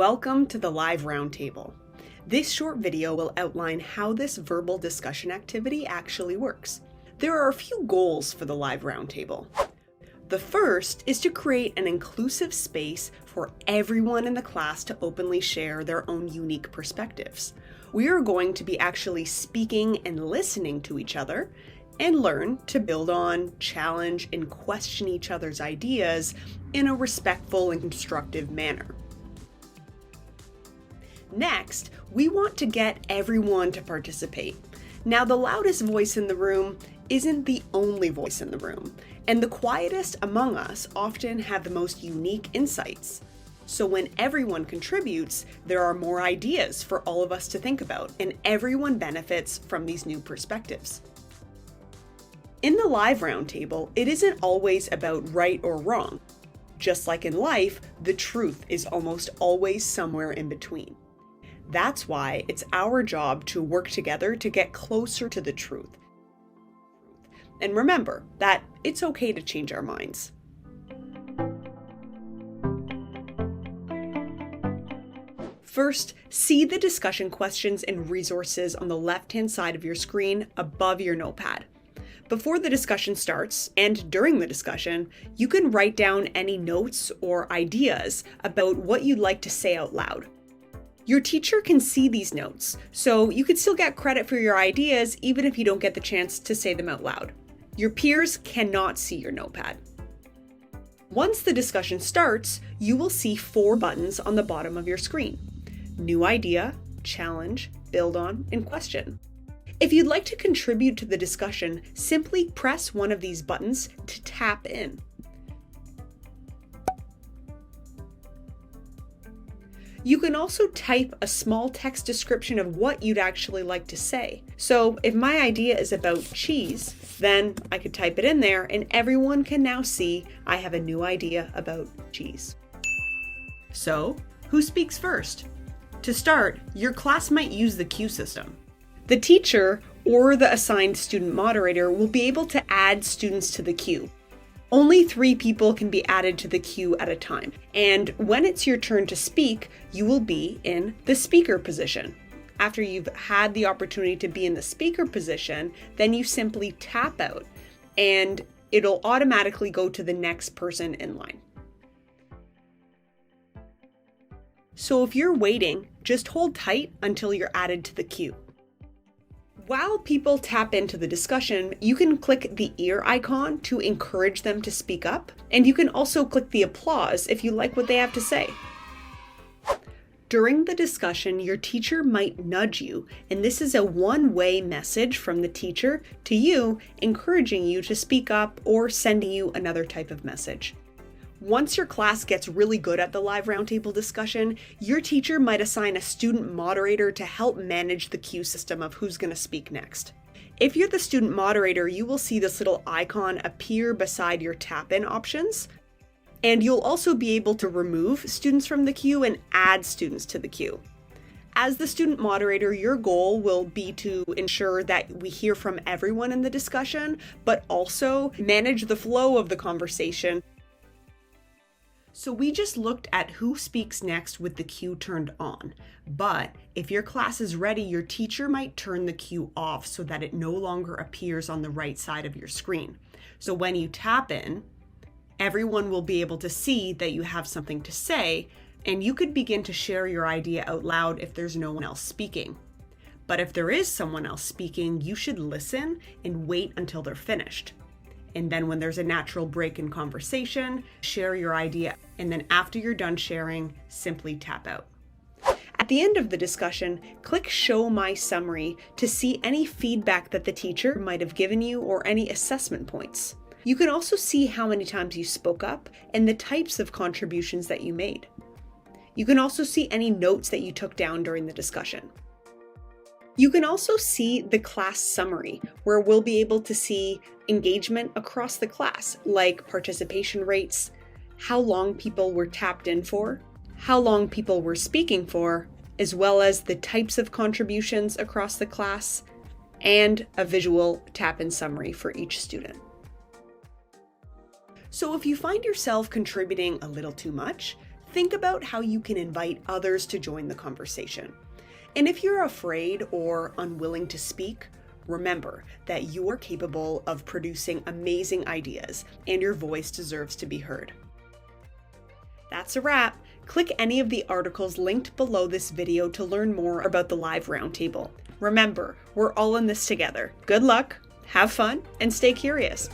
Welcome to the live roundtable. This short video will outline how this verbal discussion activity actually works. There are a few goals for the live roundtable. The first is to create an inclusive space for everyone in the class to openly share their own unique perspectives. We are going to be actually speaking and listening to each other and learn to build on, challenge, and question each other's ideas in a respectful and constructive manner. Next, we want to get everyone to participate. Now, the loudest voice in the room isn't the only voice in the room, and the quietest among us often have the most unique insights. So when everyone contributes, there are more ideas for all of us to think about, and everyone benefits from these new perspectives. In the live roundtable, it isn't always about right or wrong. Just like in life, the truth is almost always somewhere in between. That's why it's our job to work together to get closer to the truth. And remember that it's okay to change our minds. First, see the discussion questions and resources on the left-hand side of your screen above your notepad. Before the discussion starts, and during the discussion, you can write down any notes or ideas about what you'd like to say out loud. Your teacher can see these notes, so you could still get credit for your ideas even if you don't get the chance to say them out loud. Your peers cannot see your notepad. Once the discussion starts, you will see 4 buttons on the bottom of your screen: New Idea, Challenge, Build On, and Question. If you'd like to contribute to the discussion, simply press one of these buttons to tap in. You can also type a small text description of what you'd actually like to say. So if my idea is about cheese, then I could type it in there and everyone can now see I have a new idea about cheese. So, who speaks first? To start, your class might use the queue system. The teacher or the assigned student moderator will be able to add students to the queue. Only 3 people can be added to the queue at a time, and when it's your turn to speak, you will be in the speaker position. After you've had the opportunity to be in the speaker position, then you simply tap out, and it'll automatically go to the next person in line. So if you're waiting, just hold tight until you're added to the queue. While people tap into the discussion, you can click the ear icon to encourage them to speak up, and you can also click the applause if you like what they have to say. During the discussion, your teacher might nudge you, and this is a one-way message from the teacher to you, encouraging you to speak up or sending you another type of message. Once your class gets really good at the live roundtable discussion, your teacher might assign a student moderator to help manage the queue system of who's going to speak next. If you're the student moderator, you will see this little icon appear beside your tap-in options, and you'll also be able to remove students from the queue and add students to the queue. As the student moderator, your goal will be to ensure that we hear from everyone in the discussion, but also manage the flow of the conversation. So we just looked at who speaks next with the queue turned on, but if your class is ready, your teacher might turn the queue off so that it no longer appears on the right side of your screen. So when you tap in, everyone will be able to see that you have something to say, and you could begin to share your idea out loud if there's no one else speaking. But if there is someone else speaking, you should listen and wait until they're finished. And then when there's a natural break in conversation, share your idea. And then after you're done sharing, simply tap out. At the end of the discussion, click Show My Summary to see any feedback that the teacher might have given you or any assessment points. You can also see how many times you spoke up and the types of contributions that you made. You can also see any notes that you took down during the discussion. You can also see the class summary, where we'll be able to see engagement across the class, like participation rates, how long people were tapped in for, how long people were speaking for, as well as the types of contributions across the class, and a visual tap-in summary for each student. So if you find yourself contributing a little too much, think about how you can invite others to join the conversation. And if you're afraid or unwilling to speak, remember that you are capable of producing amazing ideas and your voice deserves to be heard. That's a wrap. Click any of the articles linked below this video to learn more about the live roundtable. Remember, we're all in this together. Good luck, have fun, and stay curious.